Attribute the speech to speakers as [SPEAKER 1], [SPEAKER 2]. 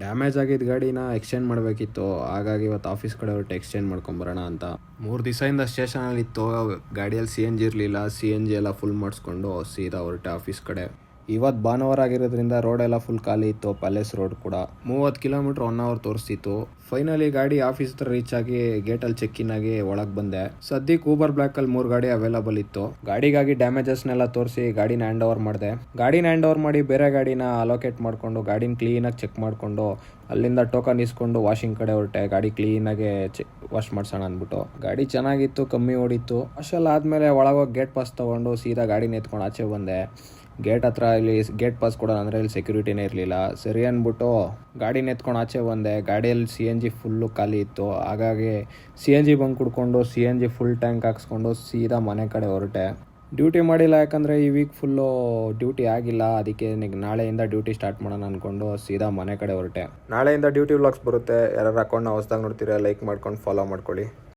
[SPEAKER 1] Damage ಆಗಿದ್ದ ಗಾಡಿನ exchange ಮಾಡಬೇಕಿತ್ತು. ಹಾಗಾಗಿ ಇವತ್ತು ಆಫೀಸ್ ಕಡೆ ಹೊರಟು ಎಕ್ಸ್ಚೇಂಜ್ ಮಾಡ್ಕೊಂಬರೋಣ ಅಂತ. 3 ದಿವಸದಿಂದ ಸ್ಟೇಷನಲ್ಲಿ ಇತ್ತು. ಗಾಡಿಯಲ್ಲಿ CNG ಇರಲಿಲ್ಲ. CNG ಎಲ್ಲ ಫುಲ್ ಮಾಡಿಸ್ಕೊಂಡು ಸೀದಾ ಹೊರಟೆ ಆಫೀಸ್ ಕಡೆ. ಇವತ್ತು ಭಾನುವಾರ ಆಗಿರೋದ್ರಿಂದ ರೋಡ್ ಎಲ್ಲ ಫುಲ್ ಖಾಲಿ ಇತ್ತು. ಪ್ಯಾಲೇಸ್ ರೋಡ್ ಕೂಡ 30 ಕಿಲೋಮೀಟರ್ 1 ಅವರ್ ತೋರಿಸ್ತಿತ್ತು. ಫೈನಲಿ ಗಾಡಿ ಆಫೀಸ್ ಹತ್ರ ರೀಚ್ ಆಗಿ ಗೇಟಲ್ಲಿ ಚೆಕ್ ಇನ್ ಆಗಿ ಒಳಗೆ ಬಂದೆ. ಸದ್ಯಕ್ಕೆ ಊಬರ್ ಬ್ಲ್ಯಾಕಲ್ಲಿ 3 ಗಾಡಿ ಅವೈಲಬಲ್ ಇತ್ತು. ಗಾಡಿಗಾಗಿ ಡ್ಯಾಮೇಜಸ್ನೆಲ್ಲ ತೋರಿಸಿ ಗಾಡಿನ ಹ್ಯಾಂಡ್ ಓವರ್ ಮಾಡಿದೆ. ಗಾಡಿನ ಹ್ಯಾಂಡ್ ಓವರ್ ಮಾಡಿ ಬೇರೆ ಗಾಡಿನ ಅಲೋಕೇಟ್ ಮಾಡಿಕೊಂಡು ಗಾಡಿನ ಕ್ಲೀನಾಗಿ ಚೆಕ್ ಮಾಡಿಕೊಂಡು ಅಲ್ಲಿಂದ ಟೋಕನ್ ಇಸ್ಕೊಂಡು ವಾಷಿಂಗ್ ಕಡೆ ಹೊರಟೆ. ಗಾಡಿ ಕ್ಲೀನಾಗಿ ವಾಶ್ ಮಾಡ್ಸೋಣ ಅಂದ್ಬಿಟ್ಟು. ಗಾಡಿ ಚೆನ್ನಾಗಿತ್ತು, ಕಮ್ಮಿ ಓಡಿತ್ತು. ಅಷ್ಟೆಲ್ಲ ಆದಮೇಲೆ ಒಳಗೋಗಿ ಗೇಟ್ ಪಾಸ್ ತೊಗೊಂಡು ಸೀದಾ ಗಾಡಿನ ಎತ್ಕೊಂಡು ಆಚೆ ಬಂದೆ. ಗೇಟ್ ಹತ್ರ ಇಲ್ಲಿ ಗೇಟ್ ಪಾಸ್ ಕೊಡೋಣ ಅಂದರೆ ಇಲ್ಲಿ ಸೆಕ್ಯೂರಿಟಿನೇ ಇರಲಿಲ್ಲ. ಸರಿ ಅಂದ್ಬಿಟ್ಟು ಗಾಡಿನ ಎತ್ಕೊಂಡು ಆಚೆ ಬಂದೆ. ಗಾಡಿಯಲ್ಲಿ CNG ಫುಲ್ಲು ಖಾಲಿ ಇತ್ತು. ಹಾಗಾಗಿ CNG ಬಂಕ್ ಕುಡ್ಕೊಂಡು CNG ಫುಲ್ ಟ್ಯಾಂಕ್ ಹಾಕ್ಸ್ಕೊಂಡು ಸೀದಾ ಮನೆ ಕಡೆ ಹೊರಟೆ. ಡ್ಯೂಟಿ ಮಾಡಿಲ್ಲ, ಯಾಕಂದರೆ ಈ ವೀಕ್ ಫುಲ್ಲು ಡ್ಯೂಟಿ ಆಗಿಲ್ಲ. ಅದಕ್ಕೆ ನಾಳೆಯಿಂದ ಡ್ಯೂಟಿ ಸ್ಟಾರ್ಟ್ ಮಾಡೋಣ ಅಂದ್ಕೊಂಡು ಸೀದಾ ಮನೆ ಕಡೆ ಹೊರಟೆ. ನಾಳೆಯಿಂದ ಡ್ಯೂಟಿ ವ್ಲಾಗ್ಸ್ ಬರುತ್ತೆ. ಯಾರು ಅಕೌಂಟ್ನ ಹೊಸ್ದಾಗಿ ನೋಡ್ತೀರಾ ಲೈಕ್ ಮಾಡ್ಕೊಂಡು ಫಾಲೋ ಮಾಡ್ಕೊಳ್ಳಿ.